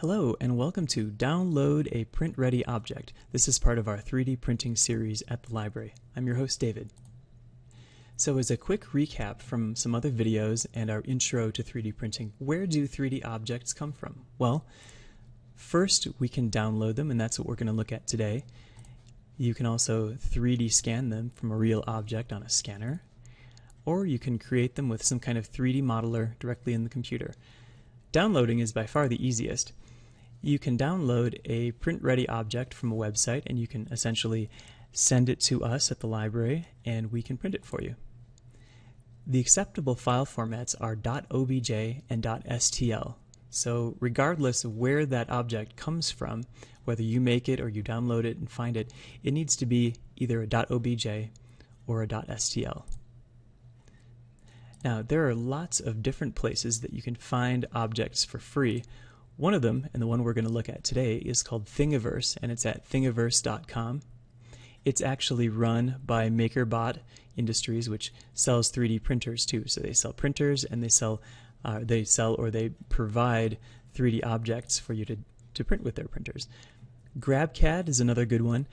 Hello and welcome to Download a Print-Ready Object. This is part of our 3D printing series at the library. I'm your host David. So as a quick recap from some other videos and our intro to 3D printing, where do 3D objects come from? Well, first we can download them, and that's what we're going to look at today. You can also 3D scan them from a real object on a scanner, or you can create them with some kind of 3D modeler directly in the computer. Downloading is by far the easiest. You can download a print-ready object from a website, and you can essentially send it to us at the library, and we can print it for you. The acceptable file formats are .obj and .stl. So regardless of where that object comes from, whether you make it or you download it and find it, it needs to be either a .obj or a .stl. Now, there are lots of different places that you can find objects for free. One of them, and the one we're going to look at today, is called Thingiverse, and it's at thingiverse.com. It's actually run by MakerBot Industries, which sells 3D printers too. So they sell printers, and they provide 3D objects for you to print with their printers. GrabCAD is another good one.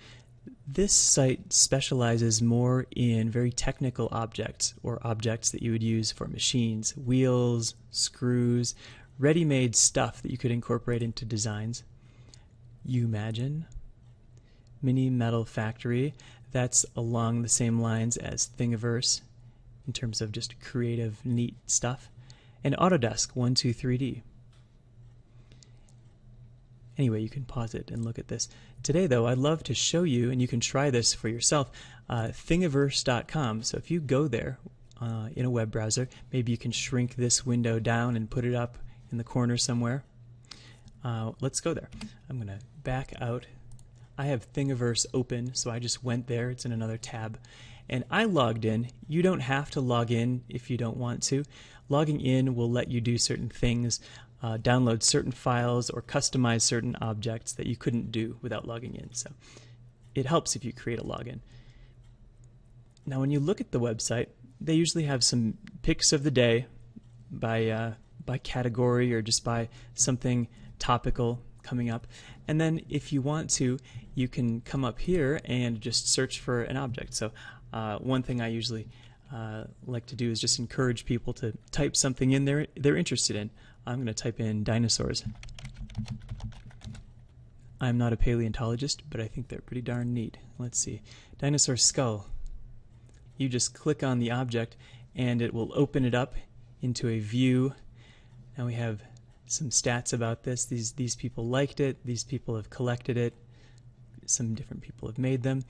This site specializes more in very technical objects, or objects that you would use for machines, wheels, screws, ready-made stuff that you could incorporate into designs. Umagine, Mini Metal Factory, that's along the same lines as Thingiverse in terms of just creative, neat stuff. And Autodesk 123D. Anyway, you can pause it and look at this. Today, though, I'd love to show you, and you can try this for yourself, thingiverse.com. So if you go there in a web browser, maybe you can shrink this window down and put it up in the corner somewhere. Let's go there. I'm going to back out. I have Thingiverse open, so I just went there. It's in another tab. And I logged in. You don't have to log in if you don't want to. Logging in will let you do certain things, download certain files, or customize certain objects that you couldn't do without logging in. So it helps if you create a login. Now when you look at the website, they usually have some picks of the day by category or just by something topical coming up. And then if you want to, you can come up here and just search for an object. So one thing I usually like to do is just encourage people to type something in there they're interested in. I'm going to type in dinosaurs. I'm not a paleontologist, but I think they're pretty darn neat. Let's see. Dinosaur skull. You just click on the object and it will open it up into a view. Now we have some stats about this. These people liked it. These people have collected it. Some different people have made them.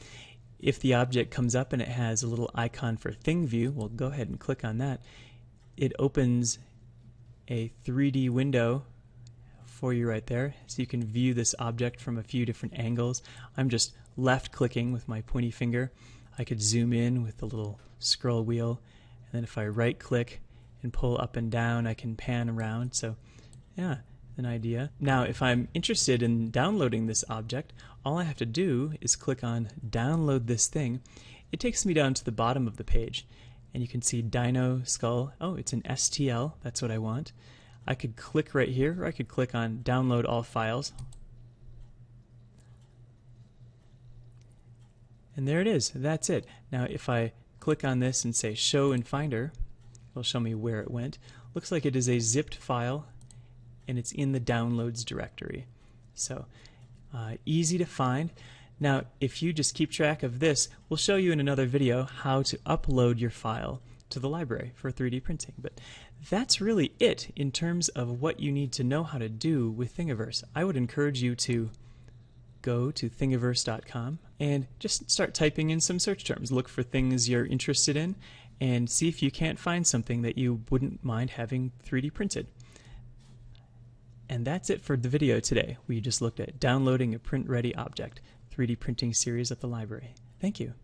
If the object comes up and it has a little icon for thing view, we'll go ahead and click on that. It opens a 3D window for you right there, so you can view this object from a few different angles. I'm just left clicking with my pointy finger. I could zoom in with the little scroll wheel, and then if I right click and pull up and down, I can pan around. So yeah, an idea. Now if I'm interested in downloading this object, all I have to do is click on download this thing. It takes me down to the bottom of the page, and you can see dino skull. Oh, it's an STL. That's what I want. I could click right here, or I could click on download all files. And there it is. That's it. Now if I click on this and say show in Finder, it'll show me where it went. Looks like it is a zipped file, and it's in the downloads directory. So easy to find. Now if you just keep track of this, we'll show you in another video how to upload your file to the library for 3D printing. But that's really it in terms of what you need to know how to do with Thingiverse. I would encourage you to go to thingiverse.com and just start typing in some search terms. Look for things you're interested in and see if you can't find something that you wouldn't mind having 3D printed. And that's it for the video today. We just looked at downloading a print-ready object, 3D printing series at the library. Thank you.